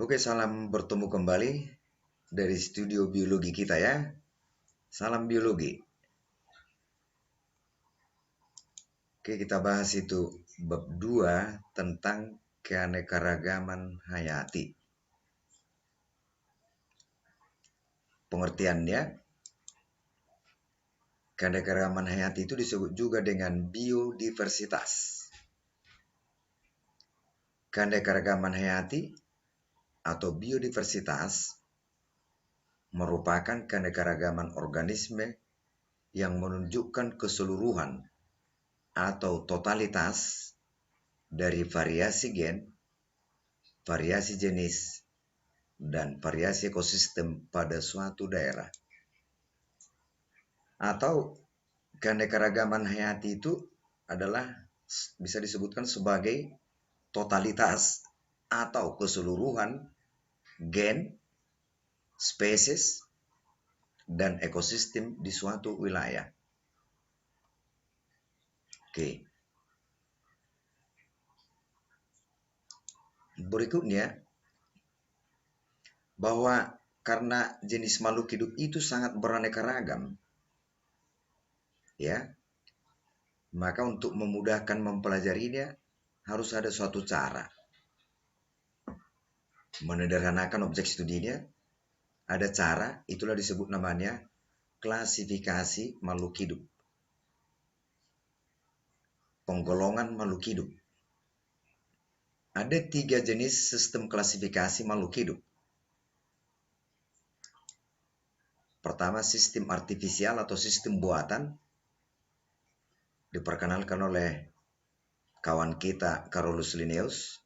Oke, salam bertemu kembali dari studio biologi kita ya. Salam biologi. Oke, kita bahas itu bab 2 tentang keanekaragaman hayati. Pengertiannya, keanekaragaman hayati itu disebut juga dengan biodiversitas. Keanekaragaman hayati atau biodiversitas merupakan keanekaragaman organisme yang menunjukkan keseluruhan atau totalitas dari variasi gen, variasi jenis, dan variasi ekosistem pada suatu daerah. Atau keanekaragaman hayati itu adalah bisa disebutkan sebagai totalitas atau keseluruhan gen, spesies, dan ekosistem di suatu wilayah. Oke. Berikutnya, bahwa karena jenis makhluk hidup itu sangat beraneka ragam, ya, maka untuk memudahkan mempelajarinya harus ada suatu cara. Menyederhanakan objek studinya, ada cara, itulah disebut namanya klasifikasi makhluk hidup. Penggolongan makhluk hidup. Ada 3 jenis sistem klasifikasi makhluk hidup. Pertama, sistem artifisial atau sistem buatan, diperkenalkan oleh kawan kita Carolus Linnaeus.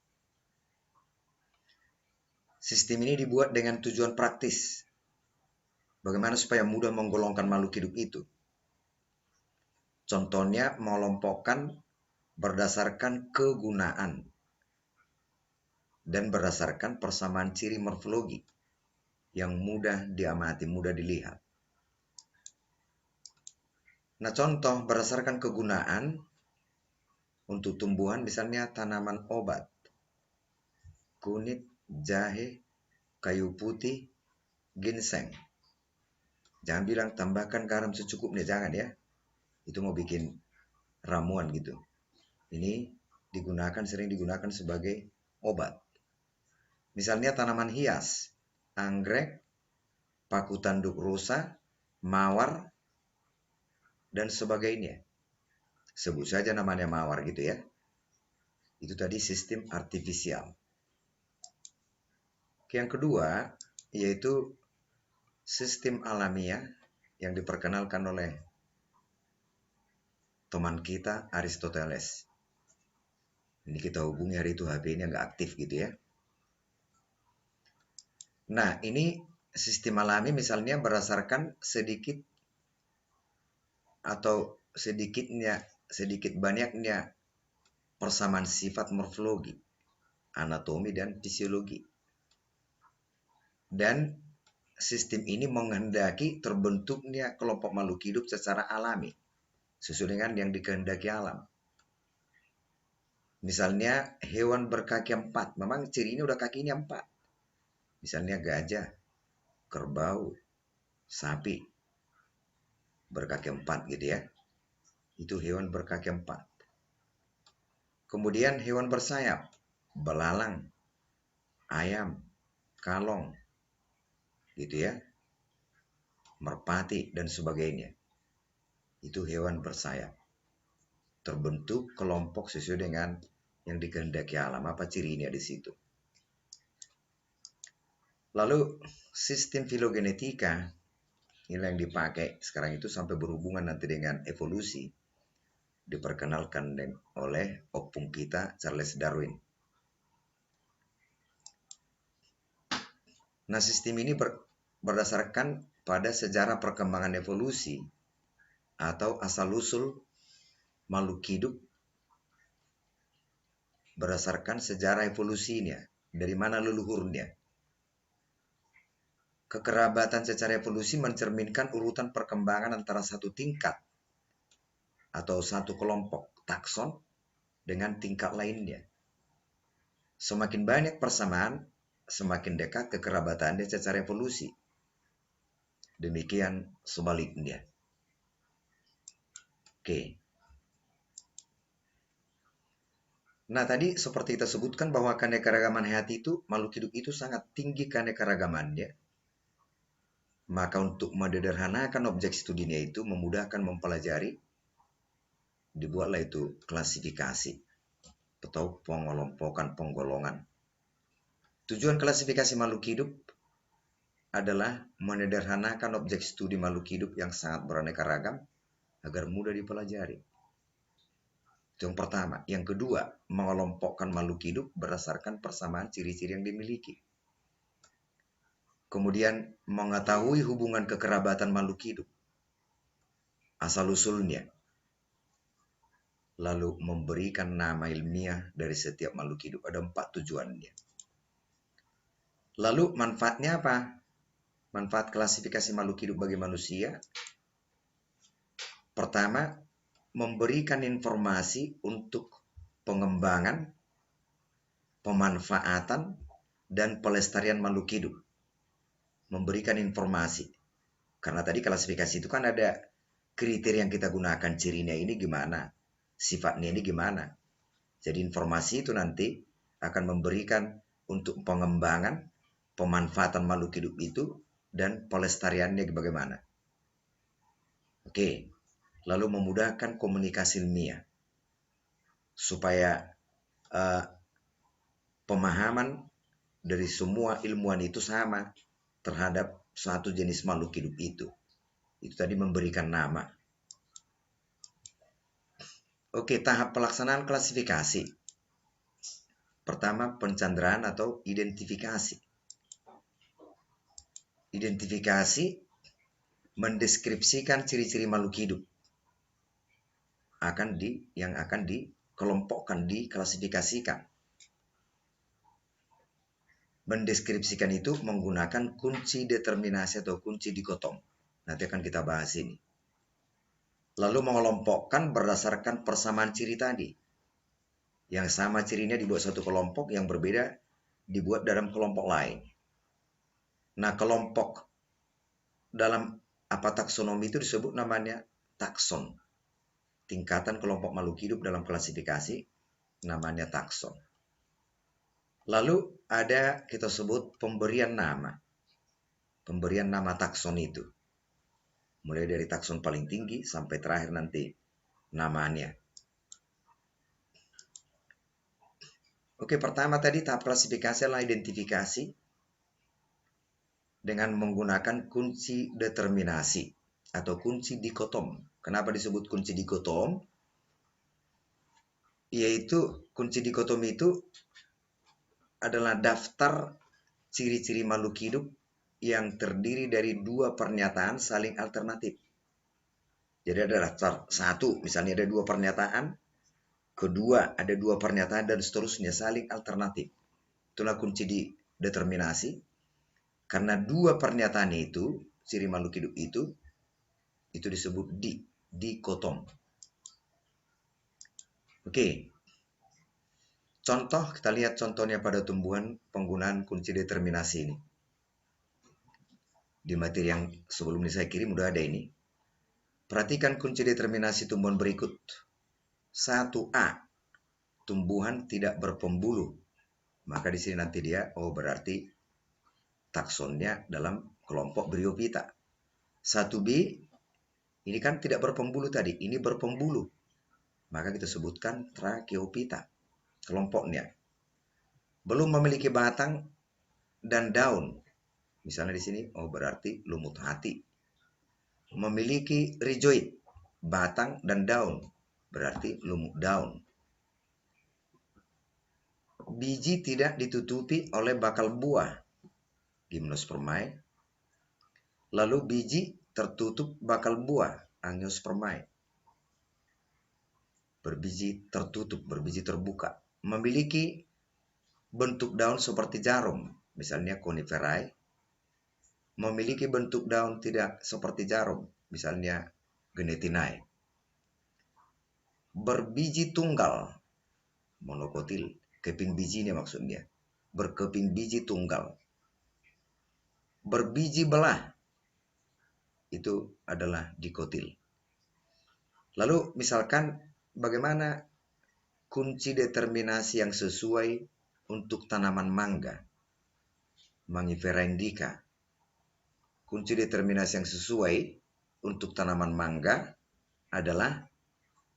Sistem ini dibuat dengan tujuan praktis. Bagaimana supaya mudah menggolongkan makhluk hidup itu? Contohnya mengelompokkan berdasarkan kegunaan dan berdasarkan persamaan ciri morfologi yang mudah diamati, mudah dilihat. Nah, contoh berdasarkan kegunaan untuk tumbuhan misalnya tanaman obat, kunyit, jahe, kayu putih, ginseng. Jangan bilang tambahkan garam secukupnya, jangan ya. Itu mau bikin ramuan gitu. Ini sering digunakan sebagai obat. Misalnya tanaman hias, anggrek, paku tanduk rusa, mawar, dan sebagainya. Sebut saja namanya mawar gitu ya. Itu tadi sistem artifisial. Yang kedua, yaitu sistem alamiah yang diperkenalkan oleh teman kita Aristoteles. Ini kita hubungi hari itu HP-nya nggak aktif gitu ya. Nah, ini sistem alami misalnya berdasarkan sedikit banyaknya persamaan sifat morfologi, anatomi, dan fisiologi. Dan sistem ini menghendaki terbentuknya kelompok makhluk hidup secara alami, sesuai dengan yang dikehendaki alam. Misalnya hewan berkaki 4, memang cirinya udah kakinya 4. Misalnya gajah, kerbau, sapi, berkaki 4 gitu ya. Itu hewan berkaki 4. Kemudian hewan bersayap, belalang, ayam, kalong, gitu ya, merpati, dan sebagainya. Itu hewan bersayap. Terbentuk kelompok sesuai dengan yang dikehendaki alam. Apa cirinya di situ? Lalu sistem filogenetika ini yang dipakai sekarang itu sampai berhubungan nanti dengan evolusi, diperkenalkan oleh opung kita Charles Darwin. Nah, sistem ini berdasarkan pada sejarah perkembangan evolusi atau asal-usul makhluk hidup berdasarkan sejarah evolusinya, dari mana leluhurnya. Kekerabatan secara evolusi mencerminkan urutan perkembangan antara satu tingkat atau satu kelompok takson dengan tingkat lainnya. Semakin banyak persamaan, semakin dekat kekerabatannya secara evolusi. Demikian sebaliknya. Oke. Nah, tadi seperti kita sebutkan bahwa keanekaragaman hayati itu, makhluk hidup itu sangat tinggi keanekaragamannya. Maka untuk mendederhanakan objek studinya itu, memudahkan mempelajari, dibuatlah itu klasifikasi atau pengelompokan penggolongan. Tujuan klasifikasi makhluk hidup adalah menyederhanakan objek studi makhluk hidup yang sangat beraneka ragam agar mudah dipelajari. Itu yang pertama. Yang kedua, mengelompokkan makhluk hidup berdasarkan persamaan ciri-ciri yang dimiliki. Kemudian, mengetahui hubungan kekerabatan makhluk hidup, asal-usulnya. Lalu, memberikan nama ilmiah dari setiap makhluk hidup. Ada 4 tujuannya. Lalu, manfaatnya apa? Manfaat klasifikasi makhluk hidup bagi manusia. Pertama, memberikan informasi untuk pengembangan, pemanfaatan, dan pelestarian makhluk hidup. Memberikan informasi. Karena tadi klasifikasi itu kan ada kriteria yang kita gunakan, cirinya ini gimana, sifatnya ini gimana. Jadi informasi itu nanti akan memberikan untuk pengembangan, pemanfaatan makhluk hidup itu, dan pelestariannya bagaimana. Oke, lalu memudahkan komunikasi ilmiah. Supaya pemahaman dari semua ilmuwan itu sama terhadap suatu jenis makhluk hidup itu. Itu tadi memberikan nama. Oke, tahap pelaksanaan klasifikasi. Pertama, pencanderaan atau identifikasi. Identifikasi mendeskripsikan ciri-ciri makhluk hidup yang akan dikelompokkan, diklasifikasikan. Mendeskripsikan itu menggunakan kunci determinasi atau kunci dikotom. Nanti akan kita bahas ini. Lalu mengelompokkan berdasarkan persamaan ciri tadi. Yang sama cirinya dibuat satu kelompok, yang berbeda dibuat dalam kelompok lain. Nah, kelompok dalam taksonomi itu disebut namanya takson. Tingkatan kelompok makhluk hidup dalam klasifikasi namanya takson. Lalu ada kita sebut pemberian nama. Pemberian nama takson itu. Mulai dari takson paling tinggi sampai terakhir nanti namanya. Oke, pertama tadi tahap klasifikasi adalah identifikasi dengan menggunakan kunci determinasi atau kunci dikotom. Kenapa disebut kunci dikotom? Yaitu kunci dikotom itu adalah daftar ciri-ciri makhluk hidup yang terdiri dari 2 pernyataan saling alternatif. Jadi ada daftar 1, misalnya ada 2 pernyataan, kedua ada 2 pernyataan, dan seterusnya saling alternatif. Itulah kunci determinasi. Karena 2 pernyataan itu, ciri makhluk hidup itu disebut dikotom. Oke. Contoh, kita lihat contohnya pada tumbuhan penggunaan kunci determinasi ini. Di materi yang sebelum ini saya kirim udah ada ini. Perhatikan kunci determinasi tumbuhan berikut. 1A, tumbuhan tidak berpembuluh. Maka di sini nanti dia, berarti taksonnya dalam kelompok Bryophyta. 1B, ini kan tidak berpembuluh tadi, ini berpembuluh. Maka kita sebutkan Tracheophyta. Kelompoknya belum memiliki batang dan daun. Misalnya di sini, berarti lumut hati. Memiliki rhizoid, batang dan daun, berarti lumut daun. Biji tidak ditutupi oleh bakal buah, Gymnospermae. Lalu biji tertutup bakal buah, Angiospermae. Berbiji tertutup, berbiji terbuka. Memiliki bentuk daun seperti jarum, misalnya Coniferae. Memiliki bentuk daun tidak seperti jarum, misalnya Gnetinae. Berbiji tunggal, monokotil, keping bijinya maksudnya, berkeping biji tunggal. Berbiji belah itu adalah dikotil. Lalu misalkan bagaimana kunci determinasi yang sesuai untuk tanaman mangga, Mangifera indica. Kunci determinasi yang sesuai untuk tanaman mangga adalah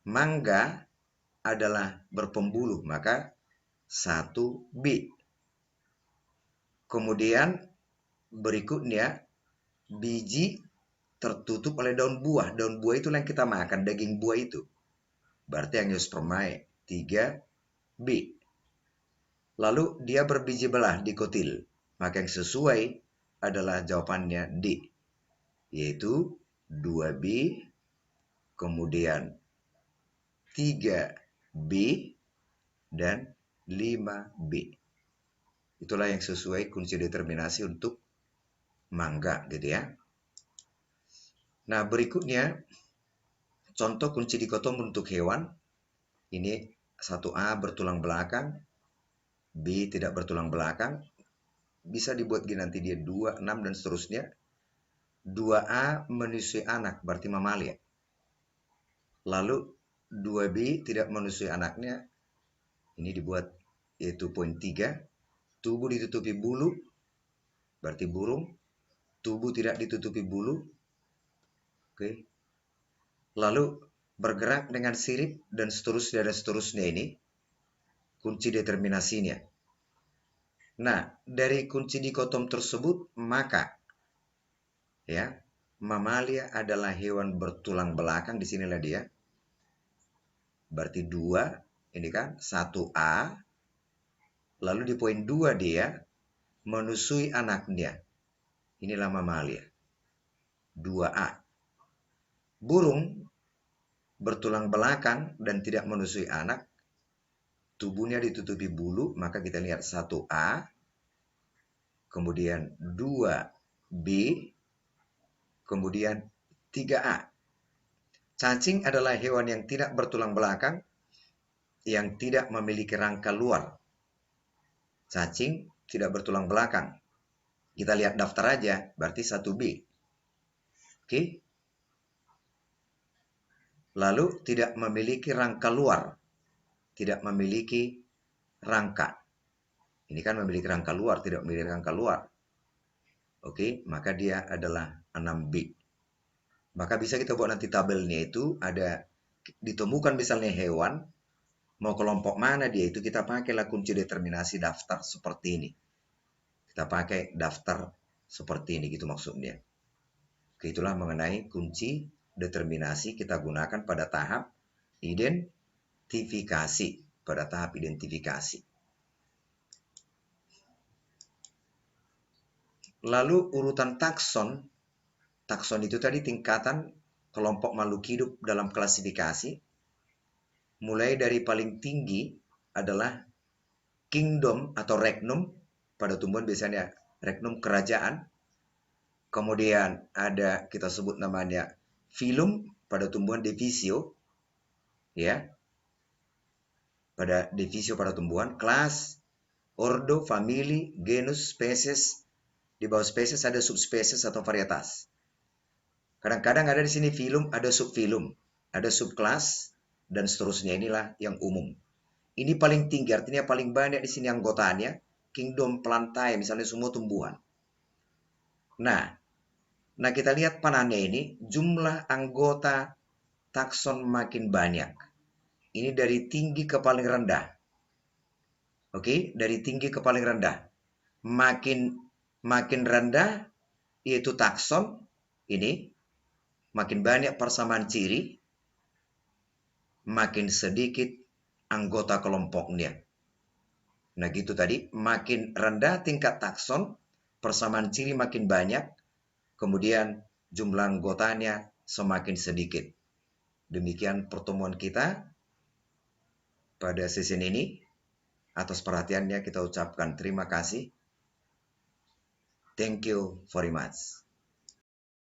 mangga adalah berpembuluh, maka 1B. Kemudian berikutnya biji tertutup oleh daun buah. Daun buah itu yang kita makan, daging buah itu. Berarti angiospermae 3B. Lalu dia berbiji belah, dikotil. Maka yang sesuai adalah jawabannya D, yaitu 2B, kemudian 3B, dan 5B. Itulah yang sesuai kunci determinasi untuk mangga gitu ya. Nah, berikutnya contoh kunci dikotom untuk hewan. Ini 1A bertulang belakang, B tidak bertulang belakang. Bisa dibuat gini nanti dia 2, 6 dan seterusnya. 2A menyusui anak, berarti mamalia. Lalu 2B tidak menyusui anaknya. Ini dibuat yaitu poin 3. Tubuh ditutupi bulu, berarti burung. Tubuh tidak ditutupi bulu. Oke. Lalu bergerak dengan sirip dan seterusnya ini kunci determinasinya. Nah, dari kunci dikotom tersebut maka ya, mamalia adalah hewan bertulang belakang, disinilah dia. Berarti 2, ini kan 1A. Lalu di poin 2 dia menusui anaknya. Inilah mamalia. 2A. Burung bertulang belakang dan tidak menusui anak. Tubuhnya ditutupi bulu, maka kita lihat 1A. Kemudian 2B. Kemudian 3A. Cacing adalah hewan yang tidak bertulang belakang, yang tidak memiliki rangka luar. Cacing tidak bertulang belakang. Kita lihat daftar aja, berarti 1B. Oke. Lalu tidak memiliki rangka luar. Tidak memiliki rangka. Ini kan memiliki rangka luar, tidak memiliki rangka luar. Oke, maka dia adalah 6B. Maka bisa kita buat nanti tabelnya itu ada ditemukan misalnya hewan, mau kelompok mana dia itu kita pakailah kunci determinasi daftar seperti ini. Kita pakai daftar seperti ini gitu maksudnya. Oke, itulah mengenai kunci determinasi kita gunakan pada tahap identifikasi. Pada tahap identifikasi. Lalu urutan takson. Takson itu tadi tingkatan kelompok makhluk hidup dalam klasifikasi. Mulai dari paling tinggi adalah kingdom atau regnum. Pada tumbuhan biasanya regnum kerajaan. Kemudian ada kita sebut namanya phylum, pada tumbuhan divisio. Ya. Pada divisio pada tumbuhan, kelas, ordo, famili, genus, spesies. Di bawah spesies ada subspesies atau varietas. Kadang-kadang ada di sini phylum, ada subphylum, ada subkelas, dan seterusnya. Inilah yang umum. Ini paling tinggi, artinya paling banyak di sini anggotanya. Kingdom plantae, misalnya semua tumbuhan. Nah kita lihat panahnya ini, jumlah anggota takson makin banyak. Ini dari tinggi ke paling rendah. Oke, dari tinggi ke paling rendah. Makin rendah, yaitu takson, ini, makin banyak persamaan ciri, makin sedikit anggota kelompoknya. Nah gitu tadi, makin rendah tingkat takson, persamaan ciri makin banyak, kemudian jumlah anggotanya semakin sedikit. Demikian pertemuan kita pada sesi ini. Atas perhatiannya kita ucapkan terima kasih. Thank you very much.